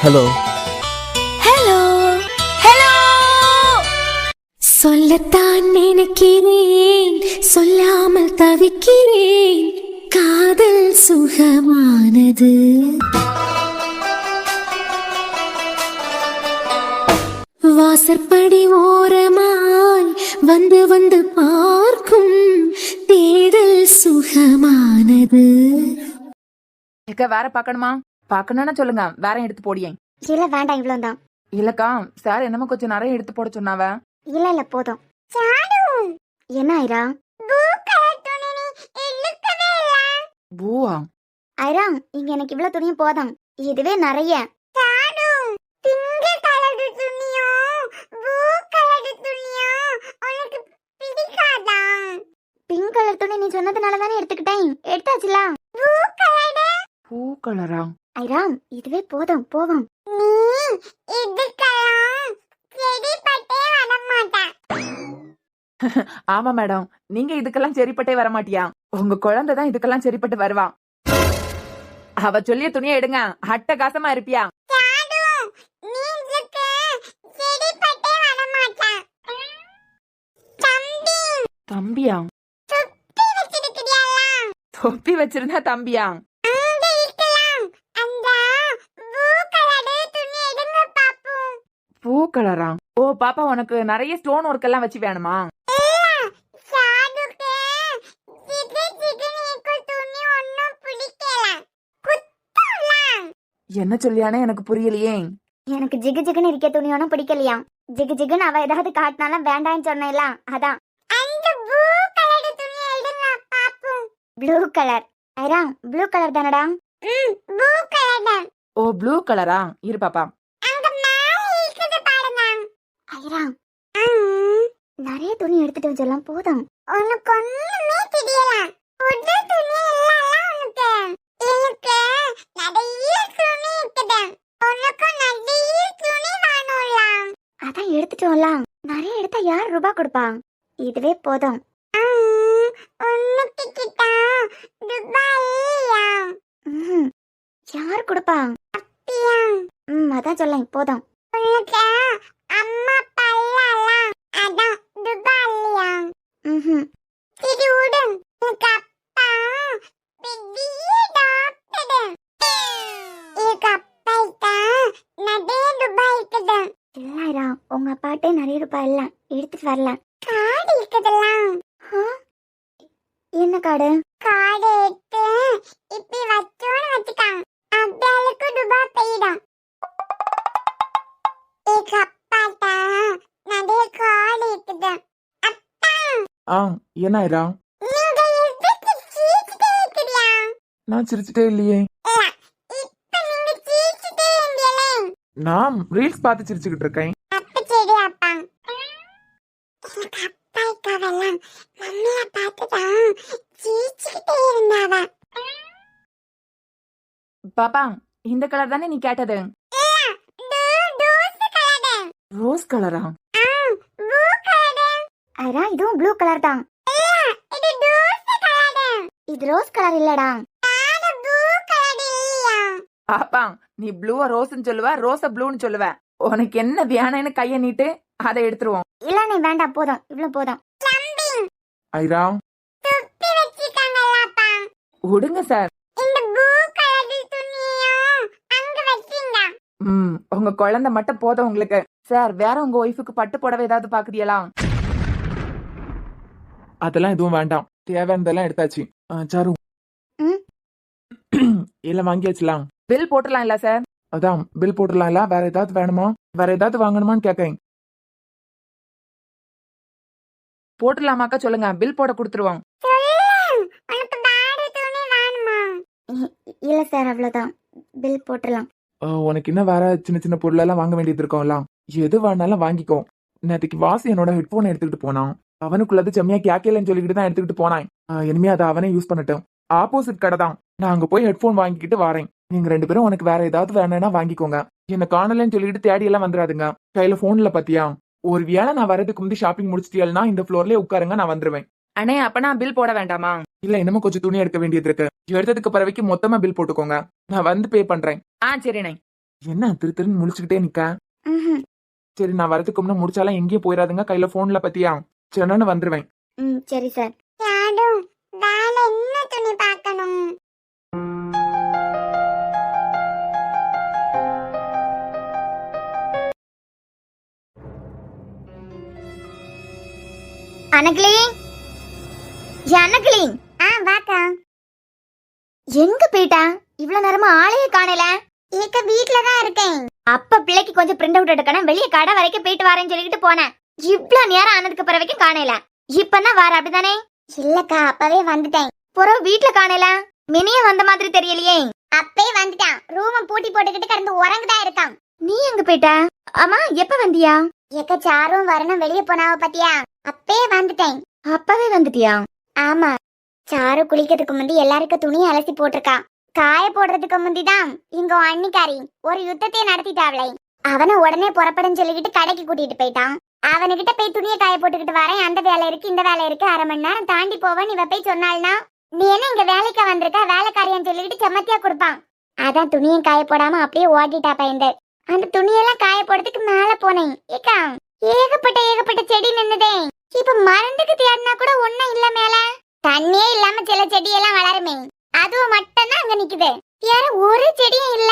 Hello hello hello. சொல்லத்தான் நினைக்கிறேன், சொல்லாமல் தவிக்கிறேன். காதல் சுகமானது. வாசற்படி ஓரமாய் வந்து வந்து பார்க்கும் தேடல் சுகமானது. வேற பாக்கணுமா? பாக்கணும்னா சொல்லுங்க, வேற எடுத்து போடியேன். இல்ல வேண்டாம், இவ்வளவுதான். இல்லக்கா, சார் என்னமோ கொஞ்சம் நிறைய எடுத்து போட சொன்னாவ. இல்ல போதும். என்ன ஐரா? பூவா? ஐரா, இங்க எனக்கு இவ்வளவு துணியும் போதும். இதுவே நிறைய. பிங்க் கலர் துணி நீ சொன்னதுனால தானே எடுத்துக்கிட்டேன். எடுத்தாச்சுல. பூ கலரா? ஐரா, இதுவே போதும், போவோம். ஆமா மேடம், நீங்க இதுக்கெல்லாம் சரிப்பட்டே வர மாட்டியா? உங்க குழந்தை தான் இதுக்கெல்லாம் சரிப்பட்டு வருவா. அவ சொல்லிய துணியை எடுங்க, அட்டகாசமா இருப்பியா? தம்பியா? தொப்பி வச்சிருந்தா தம்பியா? பூ கலரா? ஓ பாப்பா, உனக்கு நிறைய ஸ்டோன் ஒர்க் எல்லாம் வச்சு வேணுமா? என்ன சொல்லியானே எனக்கு புரியலையே. எனக்கு ஜிகு ஜிகுன்னு இருக்க துணி ஒன்னும் பிடிக்கலையா. ஜிகு ஜிகுன்னு அவ ஏதாவது காட்டினாலும் வேண்டான்னு சொன்னேல, அதான். Blue colour. Airaa, blue colour தானடா? ஓ ப்ளூ கலரா? இரு பாப்பா. ஐரா, நிறைய துணி எடுத்துட்டு வச்செல்லாம் போதும். உனக்கு ஒண்ணுமே தெரியல. புது துணி இல்லல உனக்கு. எனக்கு நிறைய துணி இருக்குது. உனக்கு நிறைய துணி வேணும்ல. அதான் எடுத்துட்டோம்ல. நிறைய எடுத்தா யார் ரூபாய் கொடுப்பா? இதுவே போதும். உனக்கு கிட்ட ரூபாய் இல்லையா? யார் கொடுப்பா? அப்படியா? அதான் சொல்லேன், போதும். உனக்கு அம்மா பல்லல, அதான் ரூபாய் இல்லையா? சரி விடு. உனக்கு அப்பா பெரிய டாக்டர். எங்க அப்பா நிறைய ரூபாய் இருக்குது. இல்லடா, உங்க அப்பாட்டே நிறைய ரூபாய் இல்ல, எடுத்துட்டு வரல. கார்டு இருக்குதுலாம். என்ன கார்டு? கார்டு எடுத்து இப்படி வச்சோன்னு வச்சுக்காங்க. அப்படியாளுக்கு ரூபாய் போயிடும். எங்க அப்பாட்டா நிறைய கார்டு இருக்குது. அப்பா, என்ன ஆயிரா? நீங்க எதுக்கு சீச்சிட்டே இருக்கிறியா? நான் சிரிச்சுட்டே இல்லையே. இப்ப நீங்க சீச்சிட்டே இருந்தீங்களே. நான் ரீல்ஸ் பார்த்து சிரிச்சுக்கிட்டு இருக்கேன். அப்ப சரி அப்பா. எனக்கு அப்பா இக்காவெல்லாம் மம்மிய பார்த்துதான் சீச்சிக்கிட்டே இருந்தாவ. பாப்பா, இந்த கலர் தானே நீ கேட்டது? ரோஸ் கலரா? ஐரா, இதுவும் ப்ளூ கலர் தான். இது ரோஸ் கலர் இல்லடா. பாப்பா, நீ ப்ளூவ ரோஸ்ன்னு சொல்லுவ, ரோஸ ப்ளூன்னு சொல்லுவ. உனக்கு என்ன வேணும்னு கைய நீட்டு, அதை எடுத்துருவோம். இல்ல நீ வேண்டாம், போதும், இவ்வளவு போதும். ஐரா, விடுங்க சார். உங்க குழந்தை மட்டும் போதும் உங்களுக்கு. சார், வேற உங்க ஒய்ஃபுக்கு பட்டு புடவை ஏதாவது பாக்குறீங்களா? அதெல்லாம் எதுவும் வேண்டாம், தேவையானதெல்லாம் எடுத்தாச்சு. சாரு, எல்லாம் வாங்கியாச்சுலாம். பில் போட்டுலாம் இல்ல சார்? அதான் பில் போட்டுலாம் இல்ல. வேற ஏதாவது வேணுமா? வேற ஏதாவது வாங்கணுமான்னு கேட்கேன். போட்டுலாமாக்கா? சொல்லுங்க, பில் போட கொடுத்துருவோம். இல்ல சார், அவ்வளவுதான். பில் போட்டுலாம். உனக்கு இன்னும் வேற சின்ன சின்ன பொருள் எல்லாம் வாங்க வேண்டியது இருக்கோம்லாம். எது வேணாலும் வாங்கிக்கோ. நேற்றுக்கு வாசி என்னோட ஹெட்போன் எடுத்துக்கிட்டு போனான். அவனுக்குள்ளது செம்மையா கேட்கலன்னு சொல்லிக்கிட்டு தான் எடுத்துக்கிட்டு போனான். இனிமே அதை அவனே யூஸ் பண்ணட்டும். ஆப்போசிட் கடை தான். நான் அங்க போய் ஹெட்போன் வாங்கிக்கிட்டு வரேன். நீங்க ரெண்டு பேரும் உனக்கு வேற ஏதாவது வேணும்னா வாங்கிக்கோங்க. என்ன காணலன்னு சொல்லிட்டு தேடி எல்லாம் வந்துடாதுங்க. கையில போன்ல பாத்தியா? ஒரு வேளை நான் வரதுக்கு முந்தி ஷாப்பிங் முடிச்சிட்டியல்னா இந்த ஃப்ளோர்லயே உட்காருங்க, நான் வந்துருவேன். அண்ணே, அப்ப நான் பில் போட வேண்டாமா? இல்ல, இன்னமும் கொஞ்சம் துணி எடுக்க வேண்டியது இருக்கு. எடுத்ததுக்கு பிறகு மொத்தமா பில் போட்டுக்கோங்க. நான் வந்து பே பண்றேன். சரிண்ணே. என்ன திரு திருன்னு முழிச்சுக்கிட்டே நிக்க? ம்ஹும். சரி, நான் வரதுக்கு முன்ன முடிச்சாலாம் எங்கேயும் போயிடாதுங்க, கையில போன்ல பத்தியா? சொன்னு வந்துருவேன். சரி சார். யாரும் வேலை என்ன துணி பார்க்கணும்? அனகிளி, அனகிளி. வாக்கா. எங்க போயிட்டா? இவ்வளவு நேரமா ஆளையே காணல. ஏக்க வீட்ல தான் இருக்கேன். அப்ப பிள்ளைக்கு கொஞ்சம் பிரிண்ட் அவுட் எடுக்கணும், வெளிய கடை வரைக்கும் போயிட்டு வரேன்னு சொல்லிட்டு போனேன். இவ்வளவு நேரம் ஆனதுக்கு பிறகு காணல. இப்பதான் வர அப்படிதானே? இல்லக்கா, அப்பவே வந்துட்டேன். புறம் வீட்ல காணல. மினிய வந்த மாதிரி தெரியலையே. அப்பே வந்துட்டான். ரூம பூட்டி போட்டுக்கிட்டு கடந்து உறங்குதா இருக்கான். நீ எங்க போயிட்ட? ஆமா, எப்ப வந்தியா? ஏக்க சாரும் வரணும் வெளிய போனாவ பாத்தியா? அப்பே வந்துட்டேன். அப்பவே வந்துட்டியா? ஆமா. சாரு குளிக்கிறதுக்கு முந்தி எல்லாருக்கும் துணி அலசி போட்டிருக்கா. காய போடுறதுக்கு முந்திதான் இங்க அன்னிக்காரி ஒரு யுத்தத்தை நடத்திட்டாவளை. அவனை உடனே புறப்படுன்னு சொல்லிக்கிட்டு கடைக்கு கூட்டிட்டு போயிட்டான். அவனுகிட்ட போய் துணியை காய போட்டுக்கிட்டு வரேன், அந்த வேலை இருக்கு இந்த வேலை இருக்கு, அரை மணி நேரம் தாண்டி போவேன் இவ போய் சொன்னாள்னா, நீ என்ன இங்க வேலைக்கு வந்திருக்கா வேலைக்காரியான்னு சொல்லிக்கிட்டு செம்மத்தியா கொடுப்பான். அதான் துணியை காய போடாம அப்படியே ஓட்டிட்டா பயந்து. அந்த துணியெல்லாம் காய போடுறதுக்கு மேல போனேன். ஏக்கா, ஏகப்பட்ட செடி நின்னுதே. இப்ப மருந்துக்கு தேடினா கூட ஒண்ணும் இல்ல மேல. தண்ணியே இல்லாம சில செடியெல்லாம் வளருமே, அதுவும் மட்டும்தான் அங்க நிக்குது. வேற ஒரு செடியும் இல்ல.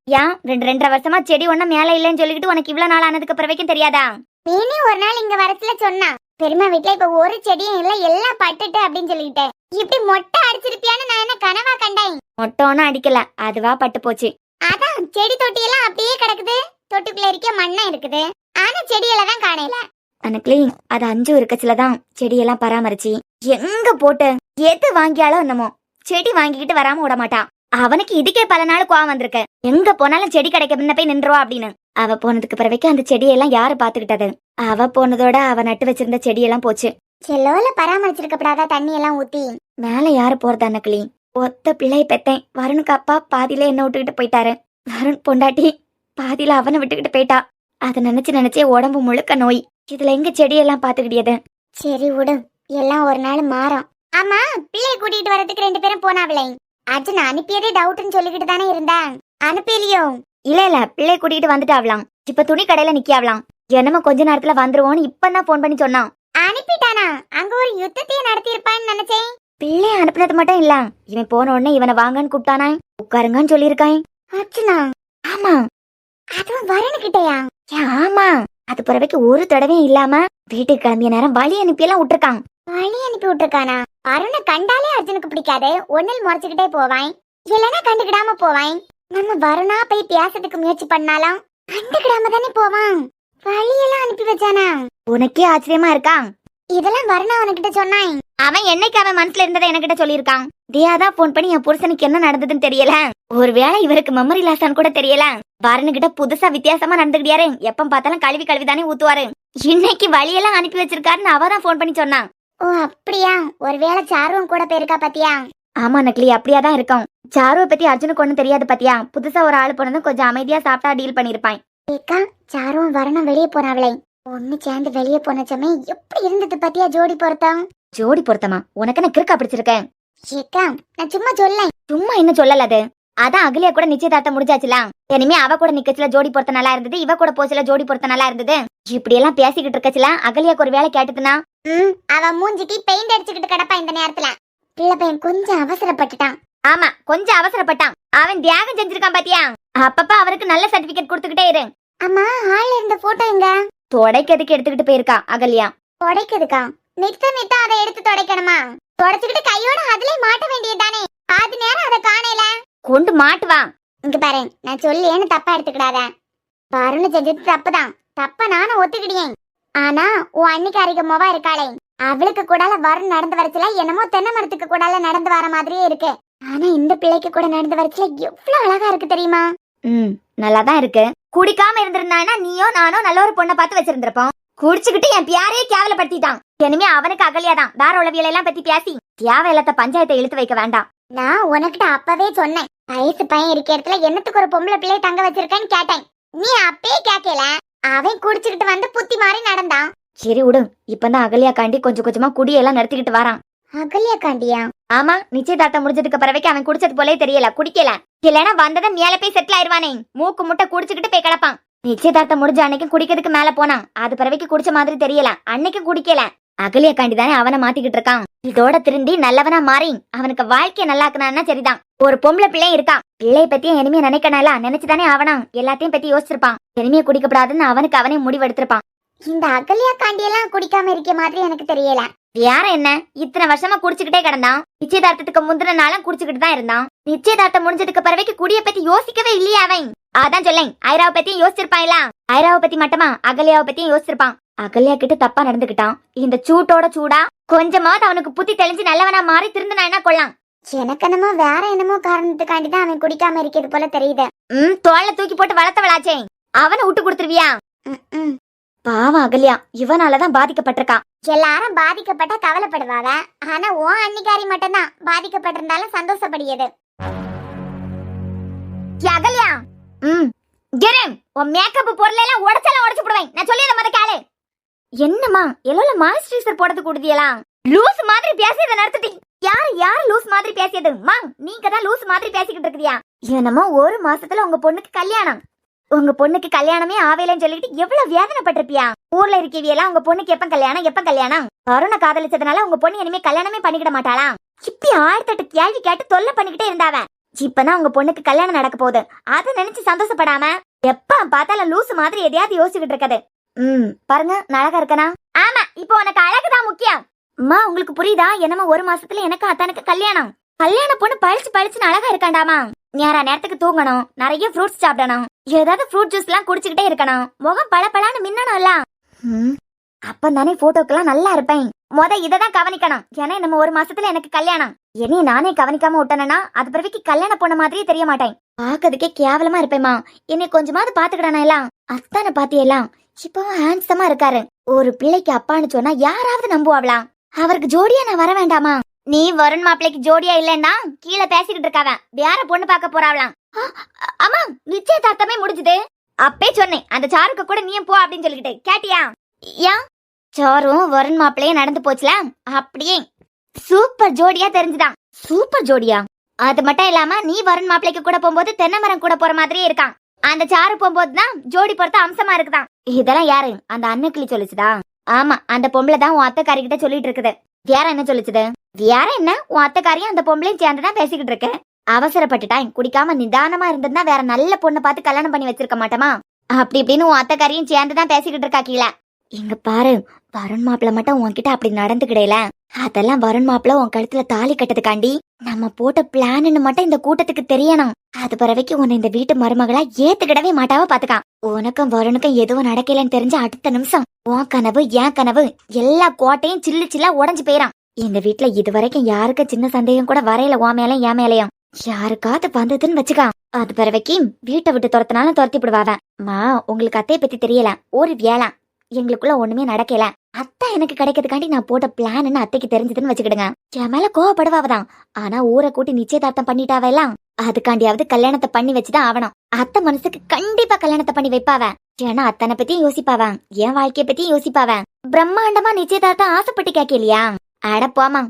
ஏன் 2.5 வருஷமா செடி ஒண்ணும் மேல இல்லன்னு சொல்லிக்கிட்டு உனக்கு இவ்வளவு நாள் ஆனதுக்கு பிறகு தெரியாதா? நீ ஒரு நாள் இங்க வரத்துல சொன்னா பெருமா வீட்டுல இப்ப ஒரு செடியும் இல்ல, எல்லாம் பட்டுட்டு அப்படின்னு சொல்லிட்டு. இப்படி மொட்டை அடிச்சிருப்பியான்னு நான் என்ன கனவா கண்டேன்? மொட்டோன்னு அடிக்கல, அதுவா பட்டு போச்சு. அதான் செடி தொட்டியெல்லாம் அப்படியே கிடக்குது. தொட்டுக்குள்ள இருக்க மண்ணா இருக்குது, ஆனா செடியெல்லாம் தான் காணல. அனக்லி, அது 5 இருக்கச்சுலதான் செடியெல்லாம் பராமரிச்சு எங்க போட்டு எது வாங்கியாலும் என்னமோ செடி வாங்கிக்கிட்டு வராம விட மாட்டான். அவனுக்கு இதுக்கே பல நாள் கோவம் வந்திருக்கு. எங்க போனாலும் செடி கிடைக்க முன்ன போய் நின்றுவா அப்படின்னு. அவ போனதுக்கு பிறகு அந்த செடியெல்லாம் யாரு பாத்துக்கிட்டது? அவ போனதோட அவ நட்டு வச்சிருந்த செடியெல்லாம் போச்சு. செல்லோல பராமரிச்சிருக்கப்படாதா தண்ணி எல்லாம் ஊத்தி? மேல யாரு போறது அனக்லி? ஒத்த பிள்ளை பெத்தேன். வருணுக்கு அப்பா பாதியில என்ன விட்டுக்கிட்டு போயிட்டாரு. வருண் பொண்டாட்டி பாதியில அவனை விட்டுக்கிட்டு போயிட்டா. அதை நினைச்சே உடம்பு முழுக்க நோய். இதுல எங்க செடியெல்லாம் பாத்துக்கிட்டியது? சரி விடு, எல்லாம் ஒரு நாள் மாறும். ஆமா, பிள்ளைய கூட்டிட்டு வரதுக்கு 2 பேரும் போனாவளே, அர்ஜுன் அனுப்பியதே டவுட்னு சொல்லிக்கிட்டு தானே இருந்தான். அனுப்பியலையோ? இல்ல, பிள்ளைய கூட்டிட்டு வந்துட்டாவலாம். இப்ப துணி கடையில நிக்காவலாம். என்னமோ கொஞ்ச நேரத்துல வந்துருவோன்னு இப்பதான் போன் பண்ணி சொன்னான். அனுப்பிட்டானா? அங்க ஒரு யுத்தத்தையே நடத்தி இருப்பான்னு நினைச்சேன். பிள்ளைய அனுப்பினது மட்டும் இல்ல, இவன் போன உடனே இவனை வாங்கன்னு கூப்பிட்டானா, உட்காருங்கன்னு சொல்லியிருக்கான். அர்ஜுனா? ஆமா. அதுவும் வரணுகிட்டயா? ஆமா. அது பிறவைக்கு ஒரு தடவையும் இல்லாம வீட்டுக்கு கிளம்பிய நேரம் வழி அனுப்பியெல்லாம் விட்டுருக்கான். வழி அனுப்பி விட்டுருக்கானா? அருணை கண்டாலே அர்ஜுனுக்கு பிடிக்காது. ஒன்னில் முறைச்சுக்கிட்டே போவான், இல்லைன்னா கண்டுக்கிடாம போவான். நம்ம வருணா போய் பேசுறதுக்கு முயற்சி பண்ணாலும் கண்டுக்கிடாம தானே போவான். வழியெல்லாம் அனுப்பி வச்சானா? உனக்கே ஆச்சரியமா இருக்கா? இதெல்லாம் வருணா அவன்கிட்ட சொன்னான். அவன் என்னைக்கு அவன் மனசுல இருந்ததை என்கிட்ட சொல்லியிருக்கான். தியாதான் போன் பண்ணி என் புருஷனுக்கு என்ன நடந்ததுன்னு தெரியல, ஒருவேளை இவருக்கு மெமரி லாஸான்னு கூட தெரியல. வருணுகிட்ட புதுசா வித்தியாசமா நடந்துக்கிட்டியாரு. எப்ப பார்த்தாலும் கழுவி தானே ஊத்துவாரு. இன்னைக்கு வழியெல்லாம் அனுப்பி வச்சிருக்காருன்னு அவதான் போன் பண்ணி சொன்னான். ஓ அப்படியா? ஒருவேளை சாருவும் கூட போயிருக்கா பாத்தியா? ஆமா நக்லி, அப்படியாதான் இருக்கும். சாருவை பத்தி அர்ஜுனுக்கு ஒண்ணும் தெரியாது பாத்தியா? புதுசா ஒரு ஆள் போனதும் கொஞ்சம் அமைதியா சாப்பிட்டா டீல் பண்ணிருப்பான். ஏக்கா, சாருவும் வரணும் வெளியே போனாவளே, ஒண்ணு சேர்ந்து வெளியே போனச்சமே எப்படி இருந்தது பாத்தியா? ஜோடி பொருத்தம். ஜோடி பொருத்தமா? உனக்கு என்ன கிறுக்கா பிடிச்சிருக்கேன்? ஏக்கா, நான் சும்மா சொல்லேன். சும்மா என்ன சொல்லல, அது அதான் அகலியா கூட நிச்சயதார்த்தம் முடிஞ்சாச்சுலாம். இனிமே அவ கூட நிக்கச்சுல ஜோடி பொருத்த நல்லா இருந்தது, இவ கூட போச்சுல ஜோடி பொருத்த நல்லா இருந்தது. இப்படி எல்லாம் பேசிக்கிட்டு இருக்கச்சுல அகலியாக்கு ஒரு வேலை கேட்டுதுன்னா அவ மூஞ்சிக்கு பெயிண்ட் அடிச்சுக்கிட்டு கிடப்பா இந்த நேரத்துல. பிள்ளை பையன் கொஞ்சம் அவசரப்பட்டுட்டான். ஆமா, கொஞ்சம் அவசரப்பட்டான். அவன் தியாகம் செஞ்சிருக்கான் பாத்தியா? அப்பப்ப அவருக்கு நல்ல சர்டிபிகேட் கொடுத்துக்கிட்டே இரு. ஆமா, ஹால்ல இருந்த போட்டோ எங்க? தொடைக்கிறதுக்கு எடுத்துக்கிட்டு போயிருக்கா அகலியா. தொடைக்கிறதுக்கா? நித்த அதை எடுத்து தொடைக்கணுமா? தொடச்சுக்கிட்டு கையோட அதுல மாட்ட வேண்டியதுதானே? பாதி நேரம் அதை காணல. கொண்டு மாட்டுவா. இங்க பாரு, நான் சொல்லேன்னு தப்பா எடுத்துக்கிடாத. வருண் செஞ்சது தப்புதான். தப்ப நானும் ஒத்துக்கிட்டேன். ஆனா உன் அன்னிக்காரிக்கு மொவா இருக்காளே, அவளுக்கு கூடால வருண் நடந்து வரச்சுல என்னமோ தென்னை மரத்துக்கு கூடால நடந்து வர மாதிரியே இருக்கு. ஆனா இந்த பிள்ளைக்கு கூட நடந்து வரச்சுல எவ்வளவு அழகா இருக்கு தெரியுமா? நல்லாதான் இருக்கு. குடிக்காம இருந்திருந்தானா நீயோ நானோ நல்ல ஒரு பொண்ணை பார்த்து வச்சிருந்திருப்போம். குடிச்சுக்கிட்டு என் பியாரையே கேவலப்படுத்திட்டான். இனிமே அவனுக்கு அகலியாதான். வேற உளவியல் எல்லாம் பத்தி பேசி தேவையில்லாத பஞ்சாயத்தை இழுத்து வைக்க வேண்டாம். நான் உனக்கிட்ட அப்பவே சொன்னேன், வயசு பையன் இருக்க இடத்துல என்னத்துக்கு ஒரு பொம்பளை பிள்ளைய தங்க வச்சிருக்கேன்னு கேட்டேன். நீ அப்பயே கேட்கல. அவன் குடிச்சுக்கிட்டு வந்து புத்தி மாறி நடந்தான். சரி விடு, இப்பதான் அகலியா காண்டி கொஞ்சம் கொஞ்சமா குடியெல்லாம் நடத்திக்கிட்டு வரான். அகல்யா காண்டியா? ஆமா, நிச்சயதார்த்தம் முடிஞ்சதுக்கு பிறகு அவன் குடிச்சது போலே தெரியல, குடிக்கல. இல்லனா வந்ததை மேல போய் செட்டில் ஆயிருவானே, மூக்கு முட்டை குடிச்சுக்கிட்டு போய் கிடப்பான். நிச்சயதார்த்தம் முடிஞ்ச அன்னைக்கும் குடிக்கிறதுக்கு மேல போனான், அது பிறகு குடிச்ச மாதிரி தெரியல, அன்னைக்கும் குடிக்கல. அகல்யா காண்டிதானே அவனை மாத்திக்கிட்டு இருக்கான். இதோட திருந்தி நல்லவனா மாறி அவனுக்கு வாழ்க்கைய நல்லாக்குனான்னா சரிதான். ஒரு பொம்பளை பிள்ளை இருக்கான், பிள்ளைய பத்தியும் இனிமே நினைக்கனால நினைச்சுதானே அவனா எல்லாத்தையும் பத்தி யோசிச்சிருப்பான். இனிமே குடிக்கப்படாதுன்னு அவனுக்கு அவனே முடிவெடுத்திருப்பான். இந்த அகல்யா காண்டியெல்லாம் குடிக்காம இருக்க மாதிரி எனக்கு தெரியல. வேற என்ன, இத்தனை வருஷமா குடிச்சுக்கிட்டே கிடந்தான். நிச்சயதார்த்தத்துக்கு முந்தின நாளும் குடிச்சுக்கிட்டு தான் இருந்தான். நிச்சயதார்த்தம் முடிஞ்சதுக்கு பிறகு குடிய பத்தி யோசிக்கவே இல்லையா அவன்? அதான் சொல்லேன், ஐராவை பத்தியும் யோசிச்சிருப்பான். இல்ல ஐராவை பத்தி மட்டுமா அகல்யாவை பத்தியும் யோசிச்சிருப்பான். அகல்யா கிட்ட தப்பா நடந்துகிட்டான். இந்த சூட்டோட சூடா கொஞ்சமாவது அவனுக்கு புத்தி தெளிஞ்சு நல்லவனா மாறி திருந்தினா கொள்ளலாம். எனக்கு என்னமோ வேற என்னமோ காரணத்துக்காண்டி தான் அவன் குடிக்காம இருக்கிறது போல தெரியுது. தோல்ல தூக்கி போட்டு வளர்த்தவளாச்சே, அவனை விட்டு கொடுத்துருவியா? பாவம் அகல்யா இவனாலதான் பாதிக்கப்பட்டிருக்கான். எல்லாரும் பாதிக்கப்பட்ட கவலைப்படுவாங்க, ஆனா ஓ அன்னிக்காரி மட்டும்தான் பாதிக்கப்பட்டிருந்தாலும் சந்தோஷப்படியது. அகல்யா, கிரேம், உன் மேக்கப் பொருள் எல்லாம் உடைச்சு போடுவேன். நான் சொல்லியத மத காலே. என்னம்மா எல்லோல மாய்ஸ்சரைசர் போடுறது கூடுதியலாம்? லூஸ் மாதிரி பேசியதை நிறுத்திட்டி. யாரு லூஸ் மாதிரி பேசியது? நீங்க தான் லூஸ் மாதிரி பேசிக்கிட்டு இருக்குதியா? என்னமோ ஒரு மாசத்துல உங்க பொண்ணுக்கு கல்யாணம். உங்க பொண்ணுக்கு கல்யாணமே ஆவேலன்னு சொல்லிட்டு எவ்வளவு வேதனைப்பட்டிருப்பியா? ஊர்ல இருக்கவியெல்லாம் உங்க பொண்ணுக்கு எப்ப கல்யாணம்? வருணை காதலிச்சதுனால உங்க பொண்ணு இனிமே கல்யாணமே பண்ணிக்கிட மாட்டாளா? இப்படி 1008 கேள்வி கேட்டு தொல்லை பண்ணிக்கிட்டே இருந்தாவ. இப்பதான் உங்க பொண்ணுக்கு கல்யாணம் நடக்க போகுது, அதை நினைச்சு சந்தோஷப்படாம எப்ப பார்த்தாலும் லூசு மாதிரி எதையாவது யோசிச்சுக்கிட்டு இருக்குது. பாருங்க, நான் அழகா இருக்கனா? ஆமா, இப்போ உனக்கு அழகுதான் முக்கியம். அம்மா உங்களுக்கு புரியுதா? என்னமா ஒரு மாசத்துல எனக்கு அத்தானுக்கு கல்யாணம் பொண்ணு பழிச்சுன்னு அழகா இருக்காண்டாமா. நேரத்துக்கு தூங்கணும், நிறைய ஃப்ரூட்ஸ் சாப்பிடணும், ஏதாவது ஃப்ரூட் ஜூஸ் எல்லாம் குடிச்சுக்கிட்டே இருக்கணும், முகம் பளபளன்னு மின்னணும்ல. அப்பதானே போட்டோக்கெல்லாம் நல்லா இருப்பேன். இததான் கவனிக்கணும். ஏன்னா நம்ம ஒரு மாசத்துல எனக்கு கல்யாணம். என்னைய நானே கவனிக்காம விட்டனா அது பிறகு கல்யாண பொண்ண மாதிரியே தெரிய மாட்டேன். பாக்கிறதுக்கே கேவலமா இருப்பேமா. என்னை கொஞ்சமாவது பாத்துக்கிடானா எல்லாம். அத்தான பாத்தியெல்லாம் இப்போ ஹேண்ட்ஸமா இருக்காரு. ஒரு பிள்ளைக்கு அப்பான்னு சொன்னா யாராவது நம்புவாங்களா? அவருக்கு ஜோடியா நான் வர வேண்டாமா? நீ வருண் மாப்பிள்ளைக்கு ஜோடியா இல்லன்னா கீழே பேசிக்கிட்டு இருக்காவ வேற பொண்ணு பார்க்க போறாவலாம். ஆமா, நிச்சயதார்த்தமே முடிஞ்சது. அப்பே சொன்னேன் அந்த சாருக்கு கூட நீ போ அப்படின்னு சொல்லிக்கிட்டு கேட்டியா? ஏன் சாரும் வருண் மாப்பிள்ளையும் நடந்து போச்சுல, அப்படியே சூப்பர் ஜோடியா தெரிஞ்சுதான். சூப்பர் ஜோடியா? அது மட்டும் இல்லாம நீ வருண் மாப்பிள்ளைக்கு கூட போகும்போது தென்னை மரம் கூட போற மாதிரியே இருக்கான். அந்த சாரு போகும்போதுதான் ஜோடி பொறுத்த அம்சமா இருக்குதான். இதெல்லாம் யாரு? அந்த அன்னுக்கிளி சொல்லிச்சுதா? ஆமா, அந்த பொம்பளை தான் உன் அத்தைக்காரி கிட்ட சொல்லிட்டு இருக்குது. வேற என்ன சொல்லிச்சுது? வேற என்ன, உன் அத்தைக்காரியும் அந்த பொம்பளையும் சேர்ந்துதான் பேசிக்கிட்டு இருக்க. அவசரப்பட்டுட்டான், குடிக்காம நிதானமா இருந்ததுன்னா வேற நல்ல பொண்ணை பார்த்து கல்யாணம் பண்ணி வச்சிருக்க மாட்டோமா? அப்படி இப்படின்னு உன் அத்தைக்காரியும் சேர்ந்துதான் பேசிக்கிட்டு இருக்கா கீழே. இங்க பாரு, வருண் மாப்பிள்ள மட்டும் உன்கிட்ட அப்படி நடந்துக்கிடையில, அதெல்லாம் வருண் மாப்பிள்ள உன் கழுத்துல தாலி கட்டதுக்காண்டி நம்ம போட்ட பிளான்னு மட்டும் இந்த கூட்டத்துக்கு தெரியணும். அது பிறவைக்கு உன்னை இந்த வீட்டு மருமகளா ஏத்துக்கிடவே மாட்டாவ பாத்துக்கான். உனக்கும் வருணுக்கும் எதுவும் நடக்கலன்னு தெரிஞ்ச அடுத்த நிமிஷம் உன் கனவு என் கனவு எல்லா கோட்டையும் சில்லா உடஞ்சு போயிறான். இந்த வீட்டுல இதுவரைக்கும் யாருக்கு சின்ன சந்தேகம் கூட வரையில உன் மேல என் மேலையும். யாருக்காவது வந்ததுன்னு வச்சுக்கா, அது பிறவைக்கு வீட்டை விட்டு துரத்தினாலும் துரத்தி விடுவாவ. உங்களுக்கு அத்தைய பத்தி தெரியல, ஒரு வேளா எங்களுக்குள்ள ஒண்ணுமே நடக்கல. அத்தை எனக்கு கிடைக்கிறதுக்காண்டி நான் போட்ட பிளான்னு அத்தைக்கு தெரிஞ்சதுன்னு வச்சுக்கிடுங்க, என் மேல கோவப்படுவாவதான். ஆனா ஊரை கூட்டி நிச்சயதார்த்தம் பண்ணிட்டாவெல்லாம், அதுக்காண்டியாவது கல்யாணத்தை பண்ணி வச்சுதான் ஆகணும். அத்தை மனசுக்கு கண்டிப்பா கல்யாணத்தை பண்ணி வைப்பாவ. ஏன்னா அத்தனை பத்தியும் யோசிப்பாவ, என் வாழ்க்கைய பத்தியும் யோசிப்பாவ. பிரம்மாண்டமா நிச்சயதார்த்தம் ஆசைப்பட்டு கேட்கலையா? அட போமா,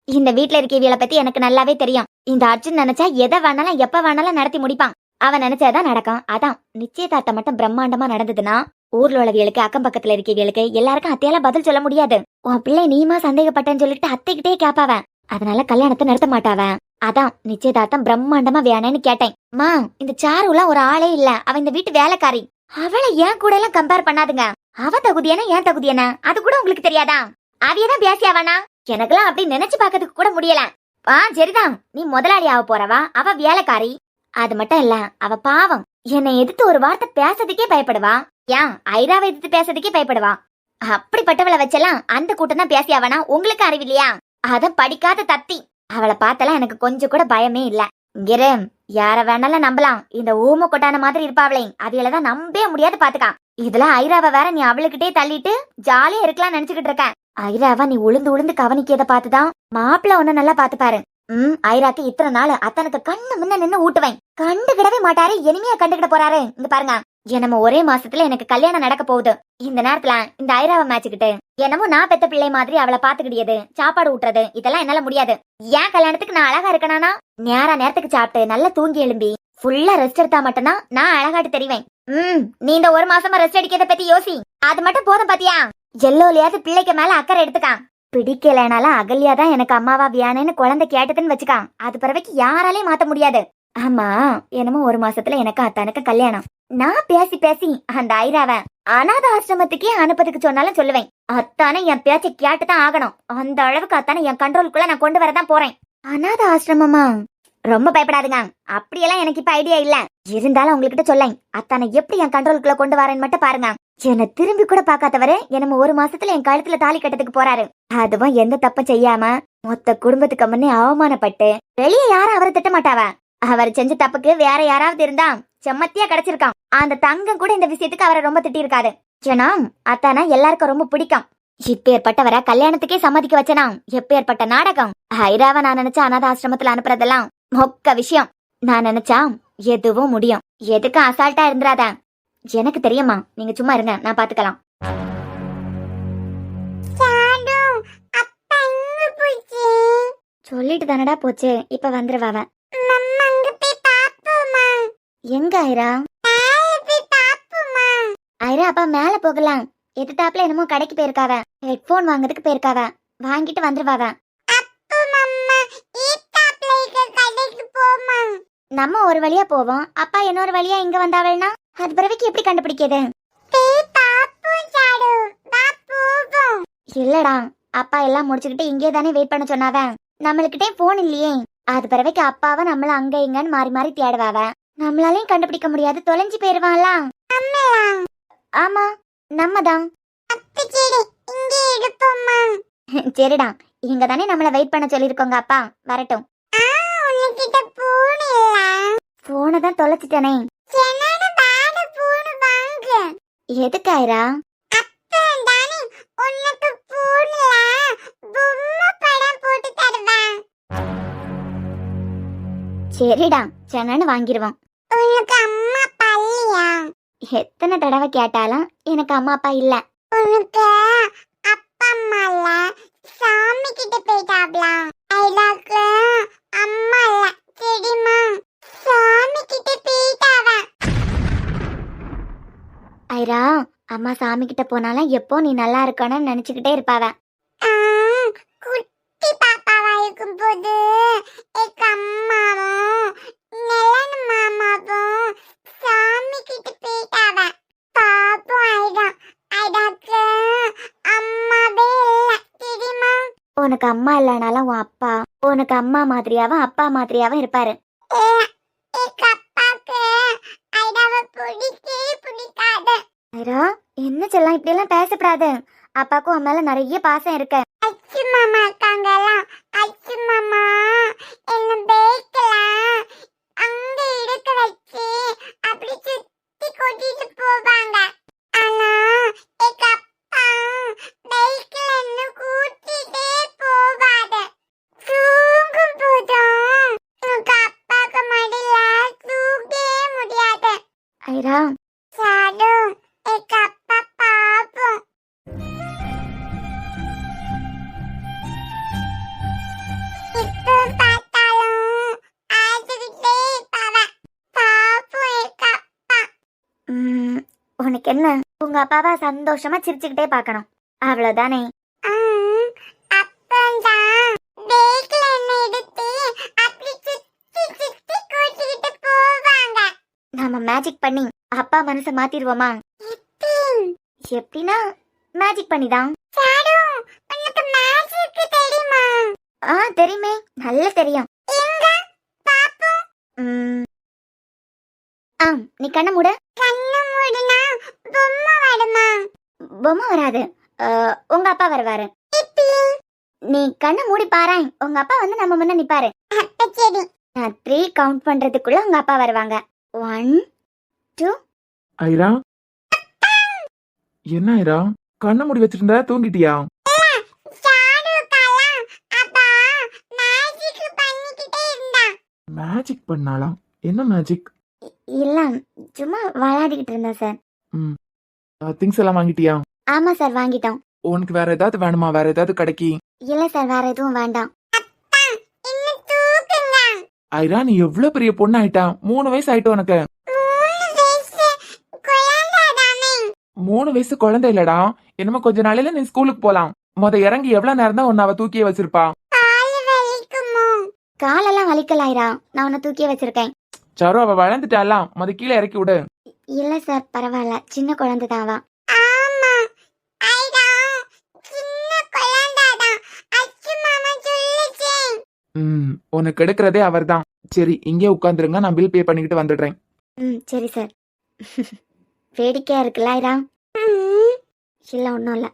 இந்த வீட்டுல இருக்கவியலை பத்தி எனக்கு நல்லாவே தெரியும். இந்த அர்ஜுன் நினைச்சா எதை வேணாலும் எப்ப வேணாலும் நடத்தி முடிப்பான். அவன் நினைச்சாதான் நடக்கும். அதான் நிச்சயதார்த்தம் மட்டும் பிரம்மாண்டமா நடந்ததுன்னா ஊர்ல உள்ளவியலுக்கு அக்கம் பக்கத்துல இருக்கவியலுக்கு எல்லாருக்கும் அத்தையால பதில் சொல்ல முடியாது. உன் பிள்ளை நீமா சந்தேகப்பட்டேன்னு சொல்லிட்டு அத்தைகிட்டே கேப்பாவ. அதனால கல்யாணத்தை நடத்த மாட்டாவ. அதான் நிச்சயதார்த்தம் பிரம்மாண்டமா வேணேன்னு கேட்டேன். இந்த சாருலாம் ஒரு ஆளே இல்ல, அவ இந்த வீட்டு வேலைக்காரி. அவளை ஏன் கூட எல்லாம் கம்பேர் பண்ணாதுங்க. அவ தகுதியான ஏன் தகுதியான அது கூட உங்களுக்கு தெரியாதா? அவையதான் பேசியாவானா? எனக்கெல்லாம் அப்படி நினைச்சு பாக்கிறதுக்கு கூட முடியல. சரிதான், நீ முதலாளி ஆக போறவா, அவ வேலைக்காரி. அது மட்டும் இல்ல, அவ பாவம். என்னை எதிர்த்து ஒரு வார்த்தை பேசறதுக்கே பயப்படுவா. ஏன் ஐராவை எதிர்த்து பேசுறதுக்கே பயப்படுவா. அப்படிப்பட்டவளை வச்செல்லாம் அந்த கூட்டம் தான் பேசியாவனா? உங்களுக்கு அறிவில்லையா? அத படிக்காத தத்தி. அவளை பார்த்தலாம் எனக்கு கொஞ்சம் கூட பயமே இல்ல. இங்கிரு, யார வேணாலும் நம்பலாம். இந்த ஊம கொட்டான மாதிரி இருப்பாவளே, அவையிலதான் நம்பவே முடியாது பாத்துக்கா. இதுல ஐராவை வேற நீ அவளுக்கிட்டே தள்ளிட்டு ஜாலியா இருக்கலாம் நினைச்சுக்கிட்டு இருக்க. ஐராவா நீ உளுந்து கவனிக்கிறத பாத்துதான் மாப்பிள்ள ஒண்ணு நல்லா பாத்துப்பாரு. ஐராக்கு இத்தனை நாள் அத்தனுக்கு கண்ணு முன்ன நின்னு ஊட்டுவேன். கண்டுகிடவே மாட்டாரு, இனிமையா கண்டுகிட போறாரு. இங்க பாருங்க, என்னமோ ஒரே மாசத்துல எனக்கு கல்யாணம் நடக்க போகுது. இந்த நேரத்துல இந்த ஐராவை மேய்ச்சிக்கிட்டு என்னமோ நான் பெத்த பிள்ளை மாதிரி அவளை பாத்துக்கிடியது, சாப்பாடு ஊட்டுறது, இதெல்லாம் என்னால முடியாது. ஏன் கல்யாணத்துக்கு நான் அழகா இருக்கணானா? நேரத்துக்கு சாப்பிட்டு நல்லா தூங்கி எழும்பி ஃபுல்லா ரெஸ்ட் எடுத்தா மட்டும்தான் நான் அழகாட்டு தெரிவேன். நீ இந்த ஒரு மாசமா ரெஸ்ட் அடிக்கிறத பத்தி யோசி. அது மட்டும் போதும் பாத்தியா? எல்லோலையாவது பிள்ளைக்கு மேல அக்கறை எடுத்துக்கான். பிடிக்கலனாலும் அகல்யாதான் எனக்கு அம்மாவா வியானேன்னு குழந்தை கேட்டதுன்னு வச்சுக்கான். அது பிறவைக்கு யாராலையும் மாத்த முடியாது. ஆமா, என்னமோ ஒரு மாசத்துல எனக்கு அத்தானுக்கு கல்யாணம். நான் பேசி பேசி அந்த ஐராவை அநாத ஆசிரமத்துக்கே அனுப்பதுக்கு சொன்னாலும் சொல்லுவேன். அத்தானே என் பேச்சை கேட்டுதான் ஆகணும். அந்த அளவுக்கு அத்தானே என் கண்ட்ரோலுக்குள்ள நான் கொண்டு வரதான் போறேன். அநாத ஆசிரமமா? ரொம்ப பயப்படாதுங்க. அப்படியெல்லாம் எனக்கு இப்ப ஐடியா இல்ல. இருந்தாலும் உங்ககிட்ட சொல்லேன், அத்தானை எப்படி என் கண்ட்ரோலுக்குள்ள கொண்டு வரேன்னு மட்டும் பாருங்க. என்னை திரும்பி கூட பாக்காதவரு என்னமோ ஒரு மாசத்துல என் கழுத்துல தாலி கட்டத்துக்கு போறாரு. அதுவும் எந்த தப்பும் செய்யாம மொத்த குடும்பத்துக்கு முன்னே அவமானப்பட்டு வெளியே யாரும் அவரை திட்ட மாட்டாவ. அவர் செஞ்ச தப்புக்கு வேற யாராவது இருந்தா செம்மத்தியா கிடைச்சிருக்கான். அந்த தங்கம் கூட இந்த விஷயத்துக்கு அவரை ரொம்ப திட்டி இருக்காது. ஏன்னா அத்தானா எல்லாருக்கும் ரொம்ப பிடிக்கும். இப்பேற்பட்டவரை கல்யாணத்துக்கே சம்மதிக்க வச்சனா எப்பேற்பட்ட நாடகம். ஐராவை நான் நினைச்ச அநாத ஆசிரமத்துல அனுப்புறதெல்லாம் மொக்க விஷயம். நான் நினைச்சா எதுவும் முடியும். எதுக்கு அசால்ட்டா இருந்துராத. எனக்கு தெரியுமா, நீங்க சும்மா இருங்க, நான் பாத்துக்கலாம். சொல்லிட்டு தானடா போச்சு, இப்ப வந்துருவாவ. எங்க ஐரா? ஐரா அப்பா மேல போகலாம். எதிர்த்தாப்புல என்னமோ கடைக்கு போயிருக்காவ. ஹெட்போன் வாங்குறதுக்கு போயிருக்காவ. வாங்கிட்டு வந்துருவாவ. நம்ம ஒரு வழியா போவோம், அப்பா இன்னொரு வழியா இங்க வந்தாவல்னா அது பிறவைக்கு எப்படி கண்டுபிடிக்கிறது? இல்லடா, அப்பா எல்லாம் முடிச்சுக்கிட்டு இங்கே தானே வெயிட் பண்ண சொன்னாவ. நம்மளுக்கிட்டே போன் இல்லையே. அது பிறவைக்கு அப்பாவை நம்மள அங்க இங்கன்னு மாறி மாறி தேடுவாவ. நம்மளாலையும் கண்டுபிடிக்க முடியாது, தொலைஞ்சு போயிருவாங்களா? ஆமா, நம்மதான். சரிடா, இங்க தானே நம்மள வெயிட் பண்ண சொல்லிருக்கோங்க. அப்பா வரட்டும். போனை தான் தொலைச்சிட்டனே. எதுக்கு ஐரா? சரிடா, சென்னு வாங்கிருவோம். எத்தனை தடவை கேட்டாலும் எனக்கு அம்மா அப்பா இல்ல. உனக்கு அப்பா அம்மா இல்ல, சாமி கிட்ட போயிட்டாப்ல. ஐலாக்கு அம்மா இல்ல தெரியுமா? சாமி கிட்ட போயிட்டாவ. ஐரா, அம்மா சாமி கிட்ட போனாலும் எப்போ நீ நல்லா இருக்கணும்னு நினைச்சுக்கிட்டே இருப்பாவ. குட்டி பாப்பாவா இருக்கும் போது எங்க அம்மாவும் நெல்லன் மாமாவும் சாமி கிட்ட போயிட்டாவ. பாப்போம் ஐடா. ஐடாக்கு அம்மாவே இல்ல தெரியுமா? உனக்கு அம்மா இல்லனாலும் உன் அப்பா உனக்கு அம்மா மாதிரியாவும் அப்பா மாதிரியாவும் இருப்பாரு. எங்க அப்பாக்கு ஐடாவை பிடிக்கவே பிடிக்காது. ஐரா, என்ன செல்லம், இப்படி எல்லாம் பேசப்படாது. அப்பாக்கும் உன் மேல நிறைய பாசம் இருக்கு. அச்சு மாமா இருக்காங்கல்ல, அச்சு மாமா என்ன பேக்கல அங்க இருக்க வச்சு அப்படி சுத்தி கூட்டிட்டு போவாங்க. ஆனா எங்க அப்பா பைக்ல என்ன கூட்டிட்டே போவாரு. தூங்கும் போதும் எங்க அப்பாக்கு மடியில தூங்கவே முடியாது. ஐரா, சாரு எங்க அப்பா பாப்போம். இப்போ பார்த்தாலும் ஆசிக்கிட்டே இருப்பாவ. பாப்போம் எங்க அப்பா. உனக்கு என்ன, உங்க அப்பாவா சந்தோஷமா சிரிச்சுக்கிட்டே பாக்கணும், அவ்வளவுதானே? அப்பந்தான் பேக்ல என்ன எடுத்து அப்படி சுத்தி சுத்தி கூட்டிட்டு போவாங்க. நாம மேஜிக் பண்ணி அப்பா மனசை மாத்திடுவோமா? எப்படின்னா மேஜிக் பண்ணிதான். சாரு உனக்கு மேஜிக் தெரியுமா? தெரியுமே, நல்லா தெரியும். எங்க பாப்போம். நீ கண்ண மூட. கண்ணு மூடினா பொம்மை வருமா? பொம்மை வராது, உங்க அப்பா வருவாரு. நீ கண்ண மூடி பாரு, உங்க அப்பா வந்து நம்ம முன்ன நிப்பாரு. அப்ப சரி. நான் 3 கவுண்ட் பண்றதுக்குள்ள உங்க அப்பா வருவாங்க. 1 2. ஐரா, என்ன ஐரா, கண்ண மூடி வச்சிருந்தா தூங்கிட்டியா? மேஜிக் பண்ணாலாம்? என்ன மேஜிக்? இல்ல சும்மா விளையாடிக்கிட்டு இருந்தேன் சார். திங்ஸ் எல்லாம் வாங்கிட்டியா? ஆமா சார், வாங்கிட்டோம். உனக்கு வேற ஏதாவது வேணுமா? வேற ஏதாவது கடைக்கு? இல்ல சார், வேற எதுவும் வேண்டாம். அப்பா இன்னும் தூக்குங்க. ஐரா, நீ எவ்வளவு பெரிய பொண்ணு ஆயிட்டா? 3 வயசு ஆயிட்டு உனக்கு. 3 வயசு குழந்தைதானே. 3 வயசு குழந்தை இல்லடா. என்னமோ கொஞ்ச நாளையில நீ ஸ்கூலுக்கு போலாம். இறங்கி எவ்வளவு நேரம் தான் உன்னை அவ தூக்கியே வச்சிருப்பா? கால் வலிக்குமோ? காலெல்லாம் வலிக்கலாயிரா, நான் உன்னை தூக்கியே வச்சிருக்கேன். சாரு, அவ வளர்ந்துட்டாலாம். கீழே இறக்கி விடு. இல்ல சார், பரவாயில்ல, சின்ன குழந்தை தாவா. ஆமா ஐடா சின்ன குழந்தைதான். அச்சு மாமா சொல்லுச்சே. உனக்கு எடுக்கிறதே அவர்தான். சரி, இங்கே உட்காந்துருங்க, நான் பில் பே பண்ணிக்கிட்டு வந்துடுறேன். சரி சார். வேடிக்கையா இருக்குல்ல ஐரா? இல்ல ஒன்றும் இல்ல.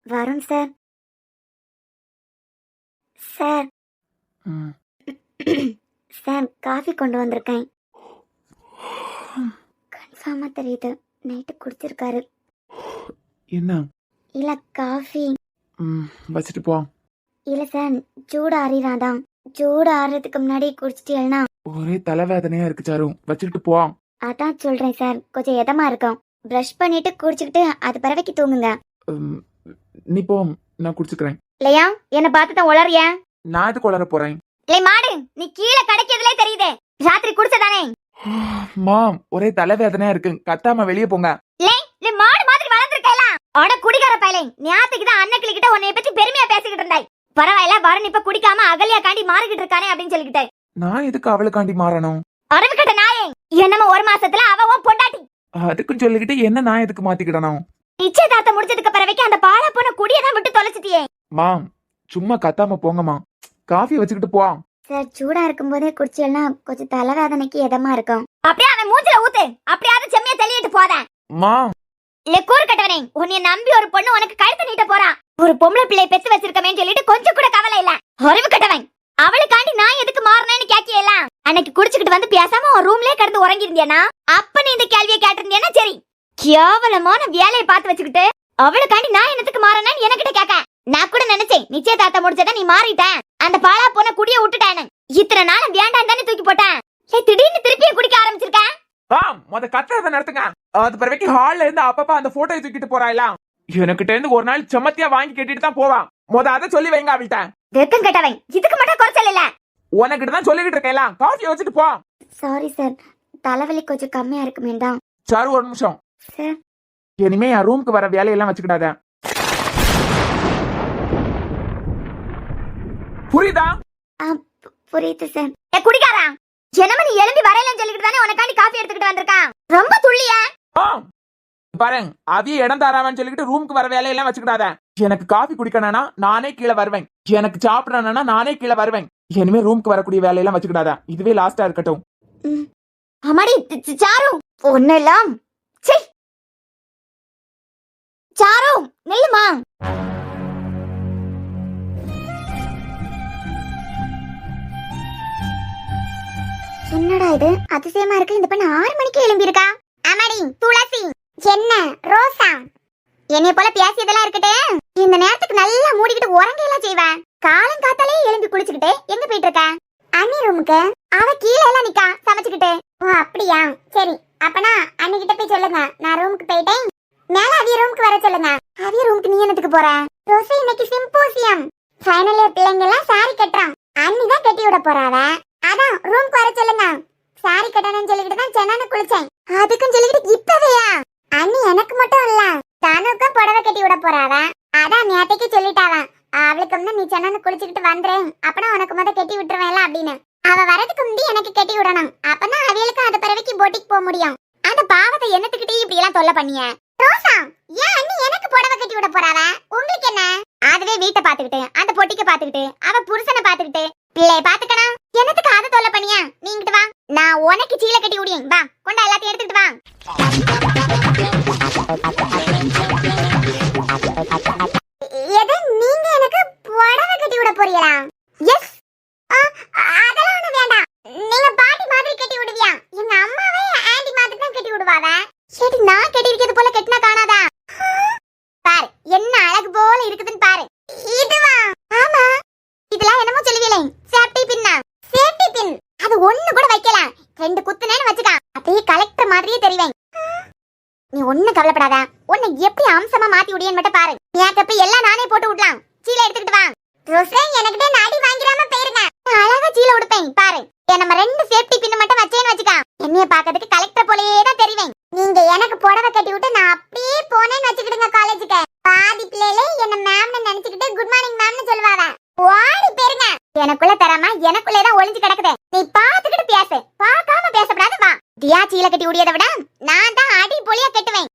வருண் சார். சார் ம். சார், காஃபி கொண்டு வந்திருக்கேன். கன்ஃபார்மா தெரியுது, நைட்டு குடிச்சிருக்காரு. என்ன? இல்ல காஃபி. வச்சுட்டு போ. இல்ல சார், சூடு ஆறிடாதான். சூடு ஆறுறதுக்கு முன்னாடி குடிச்சிட்டீங்கன்னா. ஒரே தலைவேதனையா இருக்கு சாரு, வச்சுட்டு போ. அதான் சொல்றேன் சார், கொஞ்சம் இதமா இருக்கும். பிரஷ் பண்ணிட்டு குடிச்சுக்கிட்டு அது பறவைக்கு தூங்குங்க. நீ போ, நான் குடிச்சுக்கிறேன். இல்லையா என்ன பார்த்து தான் உளறியா? நான் எதுக்கு உளர போறேன்? இல்லை மாடு, நீ கீழே கிடைக்கிறதுலே தெரியுதே. ராத்திரி குடிச்சதானே? மாம், ஒரே தலைவேதனையா இருக்கு, கத்தாம வெளியே போங்க. இல்லை மாடு மாதிரி வளர்ந்துருக்கல. அட குடிகார பயலே, ஞாத்துக்கு தான் அண்ணக்கிளி கிட்ட உன்னை பத்தி பெருமையா பேசிக்கிட்டு இருந்தாய். பரவாயில்ல, வரன் இப்ப குடிக்காம அகலியா காண்டி மாறிக்கிட்டு இருக்கானே அப்படின்னு சொல்லிக்கிட்டேன். நான் எதுக்கு அவளுக்காண்டி மாறணும்? அரவு கட்ட நாயே, என்னமோ 1 மாசத்துல அவ உன் பொண்டாட்டி. அதுக்கும் சொல்லிக்கிட்டு என்ன நான் எதுக்கு மாத்திக்கிடணும்? நிச்சயதார்த்தம் முடிச்சதுக்கு பிறகு அந்த பாழா போன குடியதான் விட்டு தொலைச்சிட்டியே. மாம், சும்மா கத்தாம போங்கம்மா. காஃபி வச்சுக்கிட்டு போ. சார், சூடா இருக்கும் போதே குடிச்சேன்னா கொஞ்சம் தலைவேதனைக்கு இதமா இருக்கும். அப்படியே அவன் மூஞ்சில ஊத்து, அப்படியாவது செம்மையா தெளியிட்டு போத. மா, இல்ல கூறு கட்டவனே, உன்னை நம்பி ஒரு பொண்ணு உனக்கு கழுத்து நீட்ட போறா. ஒரு பொம்பளை பிள்ளை பெத்து வச்சிருக்கமேன்னு சொல்லிட்டு கொஞ்சம் கூட கவலை இல்ல. அறிவு கட்டவன், அவளுக்காண்டி நான் எதுக்கு மாறினேன்னு கேட்கியல. அன்னைக்கு குடிச்சுக்கிட்டு வந்து பேசாம ஒரு ரூம்லயே கிடந்து உறங்கி இருந்தியானா? அப்ப நீ இந்த கேள்வியை கேட்டிருந்தியானா சரி. கேவலமான வேலையை பார்த்து வச்சுக்கிட்டு அவளுக்காண்டி நான் என்னத்துக்கு மாறினேன்னு என்கிட்ட கேட்க. நான் கூட நினைச்சேன் நிச்சயதார்த்தம் முடிச்சத நீ மாறிட்ட, அந்த பாலா போன குடிய விட்டுட்டேன்னு. இத்தனை நாள் வேண்டாம் தானே தூக்கி போட்டேன். திடீர்னு திருப்பியே குடிக்க ஆரம்பிச்சிருக்கேன். கத்துறத நடத்துங்க. அது பிறகு ஹால்ல இருந்து அப்பப்ப அந்த போட்டோவை தூக்கிட்டு போறாயலாம். எனக்கிட்ட இருந்து ஒரு நாள் செம்மத்தியா வாங்கி கேட்டுட்டு தான் போவான். அதை சொல்லி வைங்க அவள்கிட்ட. வெக்கம் கேட்டவன், இதுக்கு மட்டும் குறைச்சல் இல்ல. உனக்கிட்ட தான் சொல்லிக்கிட்டு இருக்கேன். காஃபி வச்சுட்டு போ. சாரி சார், தலைவலி கொஞ்சம் கம்மியா இருக்குமேதான். சாரு, ஒரு நிமிஷம். சார், இனிமே என் ரூமுக்கு வர வேலையெல்லாம் வச்சுக்கிடாத, புரியுதா? புரியுது சார். குடிக்காரா, என்னமா நீ எழும்பி வரையிலன்னு சொல்லிக்கிட்டு தானே உனக்காண்டி காஃபி எடுத்துக்கிட்டு வந்திருக்கான். ரொம்ப துள்ளியா? பாருங்க, அதையும் இடம் தாராவன்னு சொல்லிக்கிட்டு ரூமுக்கு வர வேலையெல்லாம் வச்சுக்கிடாத. எனக்கு காஃபி குடிக்கணும்னா நானே கீழே வருவேன். எனக்கு சாப்பிடணும்னா நானே கீழே வருவேன். இனிமே ரூமுக்கு வரக்கூடிய வேலையெல்லாம் வச்சுக்கிடாத. இதுவே லாஸ்டா இருக்கட்டும். அம்மாடி சாரு, ஒண்ணு எல்லாம் சாரு நில்லுமா. என்னடா இது அதிசயமா இருக்கு, இந்த பெண் 6 மணிக்கு எழும்பி இருக்கா. அம்மாடி துளசி, என்ன ரோசா, என்னைய போல பேசியதெல்லாம் இருக்கட்டே. இந்த நேரத்துக்கு நல்லா மூடிக்கிட்டு உறங்கையெல்லாம் செய்வேன். காலம் காத்தாலே எழும்பி குளிச்சுக்கிட்டு எங்க போயிட்டு இருக்க? அண்ணி ரூமுக்கு. அவ கீழே எல்லாம் நிக்கா சமைச்சுக்கிட்டு. ஓ அப்படியா, சரி. அப்பனா அண்ணி கிட்ட போய் சொல்லுங்க, நான் ரூமுக்கு போயிட்டேன், மேல அவிய ரூமுக்கு வர சொல்லுங்க. அவிய ரூமுக்கு நீ என்னத்துக்கு போற? ரோசி, இன்னைக்கு சிம்போசியம், ஃபைனல் இயர் பிள்ளைங்க எல்லாம் சாரி கட்டுறான். அண்ணி தான் கட்டி விட போறாவ. அதான் ரூமுக்கு வர சொல்லுங்க. சாரி கட்டணும்னு சொல்லிக்கிட்டு தான் சென்னான்னு குளிச்சேன். அதுக்கும் சொல்லிக்கிட்டு இப்பவேயா? அண்ணி எனக்கு மட்டும் இல்ல, தனுக்கும் புடவை கட்டி விட போறாவ. அதான் நேத்தைக்கு சொல்லிட்டாவ, அவளுக்கு வந்து நீ சென்னான்னு குளிச்சுக்கிட்டு வந்துறேன், அப்பனா உனக்கு முத கட்டி விட்டுருவேன்ல அப்படின்னு. அவ வரதுக்கு முந்தி எனக்கு கட்டி விடணும், அப்பதான் அவளுக்கு அந்த பிறவிக்கு போட்டிக்கு போக முடியும். அந்த பாவத்தை என்னத்துக்கிட்டே இப்படி எல்லாம் தொல்லை பண்ணிய? ரோசா, ஏன் அண்ணி எனக்கு புடவை கட்டி விட போறாவ? உங்களுக்கு என்ன? அதுவே வீட்டை பாத்துக்கிட்டு, அந்த பொட்டிக்க பாத்துக்கிட்டு, அவ புருஷனை பாத்துக்கிட்டு, பிள்ளைய பாத்துக்கணும். என்னத்துக்கு அதை தொல்லை பண்ணியா? நீங்கிட்டு வா, நான் உனக்கு சீலை கட்டி விடியும். வா, கொண்டா எல்லாத்தையும் எடுத்துக்கிட்டு வா. எது நீங்க எனக்கு புடவை 2 குத்துனேன்னு வச்சுக்க அப்படியே கலெக்டர் மாதிரியே தெரிவேன். நீ ஒண்ணும் கவலைப்படாத, உன்னை எப்படி அம்சமா மாத்தி விடியன்னு மட்டும் பாரு. மேக்கப் எல்லாம் நானே போட்டு விடலாம். சீலை எடுத்துக்கிட்டு வா. ரோசன் எனக்கிட்ட நாடி வாங்கிராம போயிருங்க. நான் அழகா சீலை உடுப்பேன் பாரு. நம்ம 2 சேஃப்டி பின் மட்டும் வச்சேன்னு வச்சுக்க என்னைய பாக்கிறதுக்கு கலெக்டர் போலயே தான் தெரிவேன். நீங்க எனக்கு புடவை கட்டி விட்டு நான் அப்படியே போனேன்னு வச்சுக்கிடுங்க காலேஜுக்கு. பாதி பிள்ளைகளே என்ன மேம்னு நினைச்சுக்கிட்டு குட் மார்னிங் மேம்னு சொல்லுவாங்க. ஓடி போயிருங்க. எனக்குள்ள தராம எனக்குள்ளேதான் ஒளிஞ்சு கிடக்குது. நீ பாத்துக்கிட்டு பேசு, பார்க்காம பேசப்படாது. வா. தியா சீலை கட்டி விடியதை விட நான் தான் அடி பொலியா கட்டுவேன்.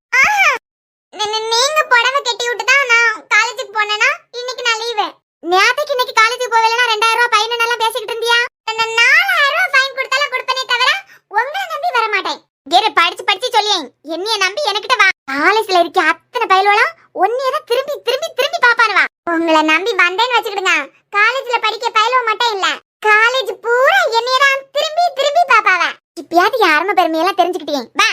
நீங்க புடவை கட்டி விட்டு தான் நான் காலேஜுக்கு போனேன்னா இன்னைக்கு நான் லீவு. நேத்துக்கு இன்னைக்கு காலேஜுக்கு போவேலனா 2000 ரூபாய் ஃபைன் எல்லாம் பேசிக்கிட்டு இருந்தியா? 4000 ரூபாய் ஃபைன் கொடுத்தால கொடுப்பனே தவிர உங்களை நம்பி வர மாட்டேன். கேரு படிச்சு சொல்லியேன். என்னைய நம்பி எனக்கிட்ட வா. காலேஜ்ல இருக்க அத்தனை பயலோலாம் ஒன்னியதான் திரும்பி திரும்பி திரும்பி பாப்பானுவா. உங்களை நம்பி வந்தேன்னு வச்சுக்கிடுங்க. காலேஜ்ல படிக்க பயலோ மட்டும் இல்ல, காலேஜ் பூரா என்னையதான் திரும்பி திரும்பி பாப்பாவ. இப்பயாவது யாரும பெருமையெல்லாம் தெரிஞ்சுக்கிட்டேன். வா.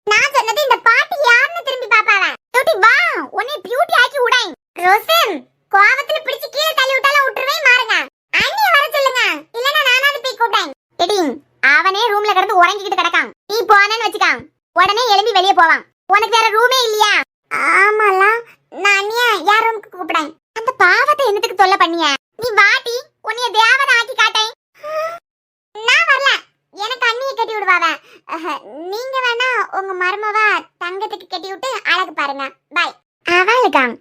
நான் சொன்னது இந்த பாட்டி யாருன்னு திரும்பி பாப்பாவ. டூட்டி வா, உன்னை பியூட்டி ஆக்கி விடேன். ரோசன் கோவத்துல பிடிச்சு கீழே தள்ளி விட்டாலும் விட்டுருவேன் மாறுங்க. அண்ணிய வர சொல்லுங்க, இல்லனா நானாவது போய் கூப்பிட்டேன். எடி அவனே ரூம்ல கிடந்து உறங்கிக்கிட்டு கிடக்கான். நீ போனேன்னு வச்சுக்க உடனே எழும்பி வெளியே போவான். உனக்கு வேற ரூமே இல்லையா? ஆமால, நான் அண்ணிய யார் ரூமுக்கு கூப்பிடேன். அந்த பாவத்தை என்னத்துக்கு தொல்லை பண்ணிய? நீ வாட்டி உன்னைய தேவதை ஆக்கி காட்டேன். நான் வரல, எனக்கு அண்ணியை கட்டி விடுவாவ. நீங்க வேணா உங்க மருமவ தங்கத்துக்கு கட்டி விட்டு அழகு பாருங்க. பாய். அவளுக்கான்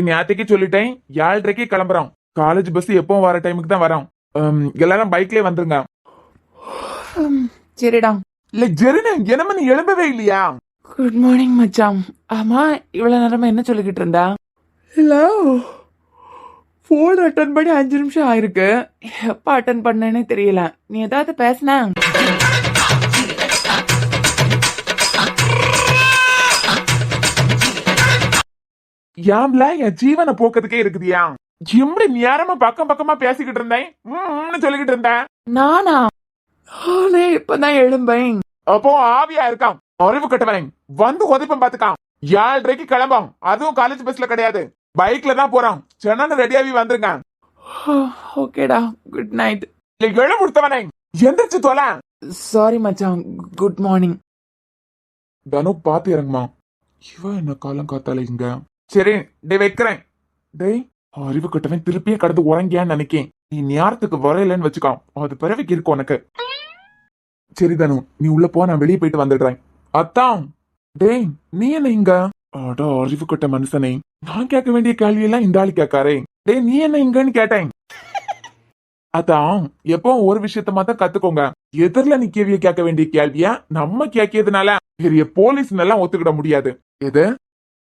நேற்றுக்கு சொல்லிட்டேன் 7:30 கிளம்புறோம். காலேஜ் பஸ் எப்போ வர டைமுக்கு தான் வரோம். எல்லாரும் பைக்லயே வந்துருங்க. சரிடா. இல்ல ஜெரினு என்னமா நீ எழும்பவே இல்லையா? குட் மார்னிங் மச்சான். ஆமா, இவ்வளவு நேரமா என்ன சொல்லிக்கிட்டு இருந்தா? இல்ல, போன் அட்டன் பண்ணி 5 நிமிஷம் ஆயிருக்கு. எப்ப அட்டன் பண்ணேனே தெரியல. நீ ஏதாவது பேசுன? யாம்ல என் ஜீவனை போக்கிறதுக்கே இருக்குதியா? எப்படி நேரமா பக்கம் பக்கமா பேசிக்கிட்டு இருந்தேன், சொல்லிக்கிட்டு இருந்தேன். நானா? நானே இப்பதான் எழும்பேன். அப்போ ஆவியா இருக்கான். அறிவு கட்டவன் வந்து உதப்பம் பாத்துக்கான். 7:30 கிளம்பும். அதுவும் காலேஜ் பஸ்ல கிடையாது, பைக்ல தான் போறோம். சென்னை ரெடியாவி வந்துருங்க. ஓகேடா, குட் நைட். எழு கொடுத்தவனை எந்திரிச்சு தொலை. சாரி மச்சான், குட் மார்னிங். தனு பாத்து இறங்குமா. இவ என்ன காலம் காத்தால இங்க. சரி டே வைக்கிறேன். டேய் அறிவு கட்டவன் திருப்பியே கடந்து உறங்கியான்னு நினைக்கேன். நீ நேரத்துக்கு வரையிலன்னு வச்சுக்கோ, அது பிறவிக்கு இருக்கு உனக்கு. சரி தனு, நீ உள்ள போ, நான் வெளியே போயிட்டு வந்துடுறேன். அத்தான். டேய் நீ என்ன இங்க? அடா அறிவு கட்ட மனுஷனே, நான் கேட்க வேண்டிய கேள்வி எல்லாம் இந்த ஆளு கேட்காரே. டேய் நீ என்ன இங்கன்னு கேட்டேன். அதான் எப்போ ஒரு விஷயத்த மாத்தான் கத்துக்கோங்க. எதிரில நிக்கவிய கேட்க வேண்டிய கேள்வியா நம்ம கேட்கறதுனால பெரிய போலீஸ் எல்லாம் ஒத்துக்கிட முடியாது. எது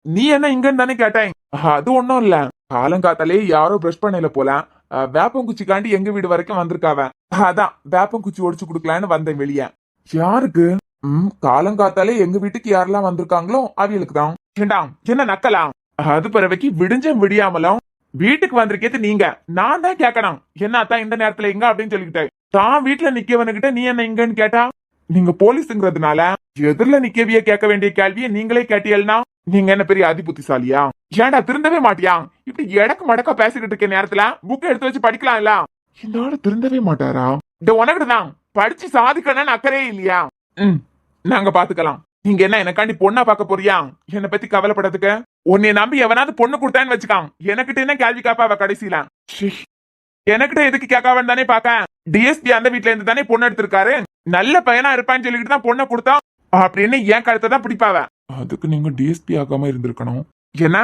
நீ என்ன இங்கன்னு தானே கேட்டேன். அது ஒன்னும் இல்ல, காலங்காத்தாலே யாரோ பிரஷ் பண்ணல போல, வேப்பங்குச்சிக்காண்டி எங்க வீடு வரைக்கும் வந்திருக்காவ. அதான் வேப்பங்குச்சி ஒடிச்சு குடுக்கலான்னு வந்தேன் வெளிய. யாருக்கு? காலங்காத்தாலே எங்க வீட்டுக்கு யாரெல்லாம் வந்திருக்காங்களோ அவியலுக்கு தான். ஏண்டா என்ன நக்கலாம்? அது பிறவைக்கு விடிஞ்ச விடியாமலும் வீட்டுக்கு வந்திருக்கேது நீங்க. நான் தான் கேட்கணும், என்ன அத்தான் இந்த நேரத்துல எங்க அப்படின்னு சொல்லிக்கிட்டேன். தான் வீட்டுல நிக்கவனுகிட்ட நீ என்ன இங்கன்னு கேட்டா, நீங்க போலீஸுங்கிறதுனால எதிரில நிக்கவிய கேட்க வேண்டிய கேள்வியை நீங்களே கேட்டீங்கன்னா நீங்க என்ன பெரிய அதிபுத்திசாலியா? ஏன்டா திருந்தவே மாட்டியா? இப்படி எடக்கு மடக்கா பேசிக்கிட்டு இருக்க நேரத்துல புக்கை எடுத்து வச்சு படிக்கலாம் இல்ல? இந்த ஆளு திருந்தவே மாட்டாரா? இந்த உனக்குதான் படிச்சு சாதிக்கணும்னு அக்கறையே இல்லையா? நாங்க பாத்துக்கலாம். நீங்க என்ன எனக்காண்டி பொண்ணா பார்க்க போறியா? என்னை பத்தி கவலைப்படறதுக்கு உன்னை நம்பி எவனாவது பொண்ணு கொடுத்தான்னு வச்சுக்கான். எனக்கிட்ட என்ன கேள்வி காப்பாவ கடைசியில? எனக்கிட்ட எதுக்கு கேட்காவன்னு தானே பாக்க. டிஎஸ்பி அந்த வீட்டுல இருந்து தானே பொண்ணு எடுத்திருக்காரு. நல்ல பையனா இருப்பான்னு சொல்லிட்டு தான் பொண்ணை கொடுத்தா அப்படின்னு என் கழுத்தை தான் பிடிப்பாவ. அதுக்கு நீங்க டிஎஸ்பி ஆகாம இருந்திருக்கணும். என்ன